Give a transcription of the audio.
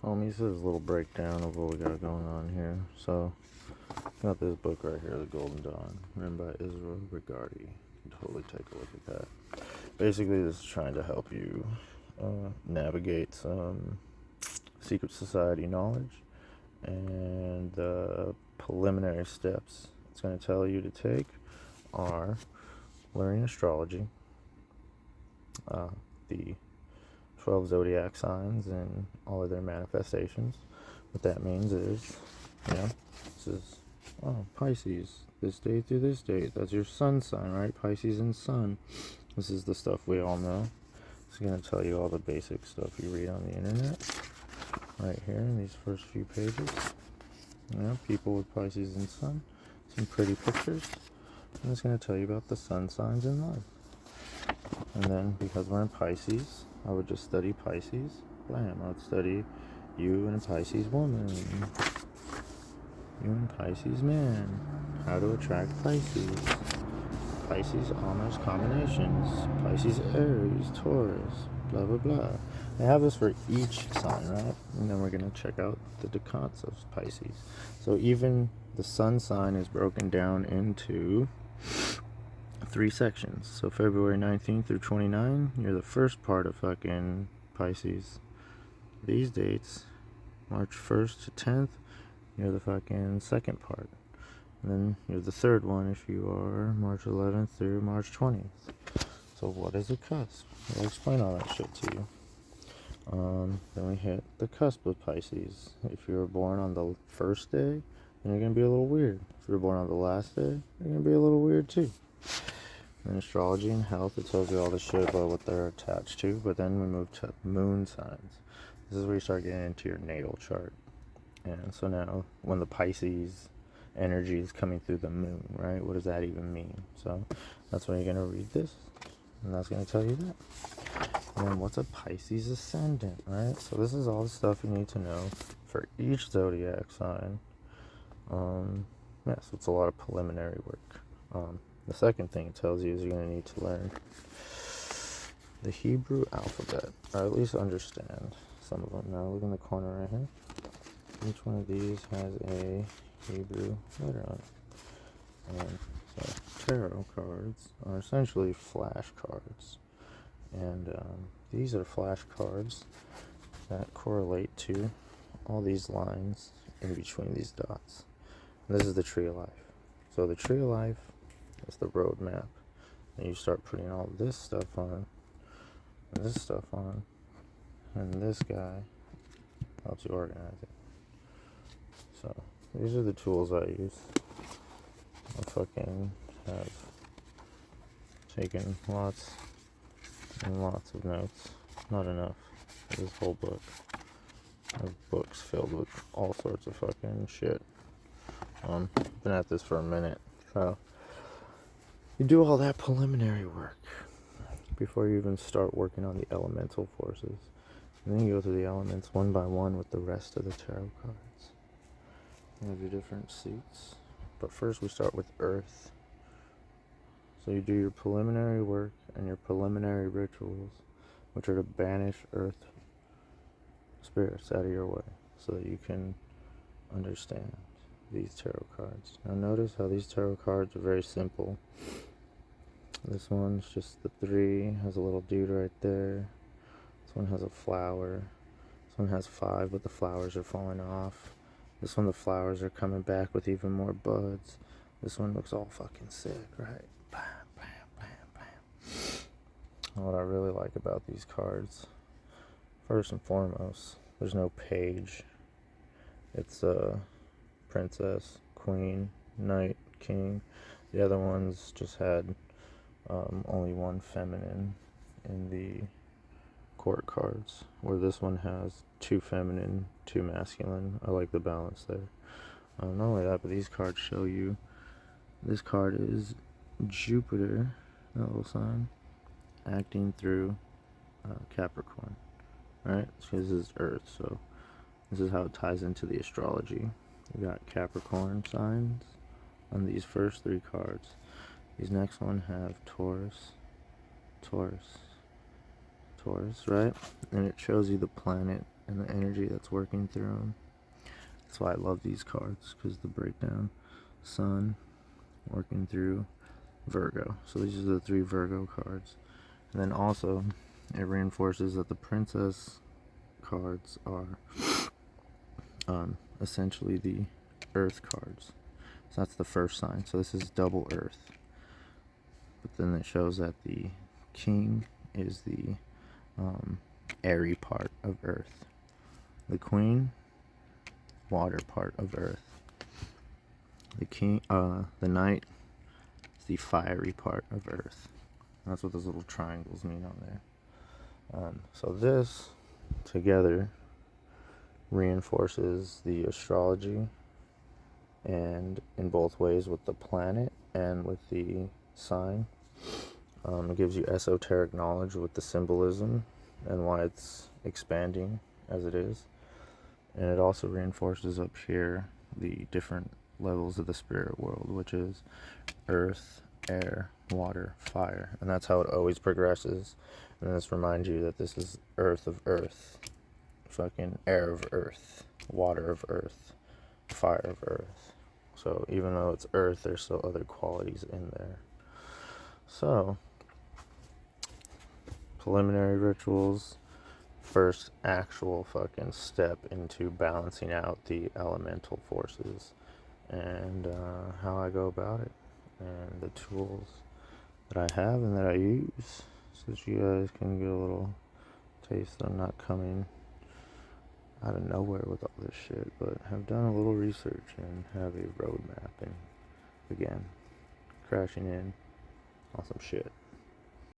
homies, this is a little breakdown of what we got going on here. So, got this book right here, The Golden Dawn, written by Israel Regardie. You can totally take a look at that. Basically, this is trying to help you navigate some secret society knowledge and the preliminary steps it's going to tell you to take are learning astrology, the 12 zodiac signs and all of their manifestations. What that means is, this is, Pisces, this date through this date. That's your sun sign, right? Pisces and sun. This is the stuff we all know. It's going to tell you all the basic stuff you read on the internet. Right here in these first few pages. People with Pisces and sun. Some pretty pictures. And it's going to tell you about the sun signs in life. And then, because we're in Pisces, I would just study Pisces. Blam. I would study you and a Pisces woman. You and Pisces man. How to attract Pisces. Pisces honors combinations. Pisces Aries, Taurus, blah blah blah. I have this for each sign, right? And then we're going to check out the decants of Pisces. So even the sun sign is broken down into 3 sections. So February 19th through 29, you're the first part of fucking Pisces. These dates, March 1st to 10th, you're the fucking second part. And then you're the third one if you are March 11th through March 20th. So what is a cusp? I'll explain all that shit to you. Then we hit the cusp of Pisces. If you were born on the first day, then you're going to be a little weird. If you're born on the last day, you're going to be a little weird too. In astrology and health, it tells you all the shit about what they're attached to, but then we move to moon signs. This is where you start getting into your natal chart. And so now, when the Pisces energy is coming through the moon, right? What does that even mean? So that's when you're going to read this, and that's going to tell you that. And then what's a Pisces ascendant, right? So this is all the stuff you need to know for each zodiac sign. So it's a lot of preliminary work. The second thing it tells you is you're going to need to learn the Hebrew alphabet, or at least understand some of them. Now look in the corner right here. Each one of these has a Hebrew letter on it. And so tarot cards are essentially flashcards. And these are flashcards that correlate to all these lines in between these dots. And this is the tree of life. So the tree of life is the roadmap. And you start putting all this stuff on, and this stuff on, and this guy helps you organize it. So these are the tools I use. I fucking have taken lots and lots of notes. Not enough for this whole book. I have books filled with all sorts of fucking shit. Been at this for a minute. So you do all that preliminary work before you even start working on the elemental forces. And then you go through the elements one by one with the rest of the tarot cards. You have your different seats. But first we start with Earth. So you do your preliminary work and your preliminary rituals, which are to banish Earth spirits out of your way so that you can understand these tarot cards. Now notice how these tarot cards are very simple. This one's just the 3, has a little dude right there. This one has a flower. This one has 5, but the flowers are falling off. This one, the flowers are coming back with even more buds. This one looks all fucking sick, right? Bam, bam, bam, bam. And what I really like about these cards, first and foremost, there's no page. It's princess, queen, knight, king. The other ones just had only one feminine in the court cards, where this one has 2 feminine, 2 masculine. I like the balance there. Not only that, but these cards show you, this card is Jupiter, that little sign, acting through Capricorn, right? Because this is Earth, so this is how it ties into the astrology. We got Capricorn signs on these first 3 cards. These next one have Taurus, Taurus, Taurus, right? And it shows you the planet and the energy that's working through them. That's why I love these cards, because the breakdown, Sun working through Virgo. So these are the 3 Virgo cards. And then also it reinforces that the Princess cards are essentially the Earth cards. So that's the first sign. So this is double Earth. But then it shows that the King is the airy part of Earth. The Queen, water part of Earth. The King, the Knight is the fiery part of Earth. That's what those little triangles mean on there. So this together reinforces the astrology, and in both ways, with the planet and with the sign. It gives you esoteric knowledge with the symbolism and why it's expanding as it is. And it also reinforces up here the different levels of the spirit world, which is earth, air, water, fire. And that's how it always progresses. And this reminds you that this is earth of earth, fucking air of earth, water of earth, fire of earth. So even though it's earth, there's still other qualities in there. So, preliminary rituals, first actual fucking step into balancing out the elemental forces, and how I go about it, and the tools that I have and that I use, so that you guys can get a little taste that I'm not coming out of nowhere with all this shit, but have done a little research and have a roadmap, and again, crashing in on some shit.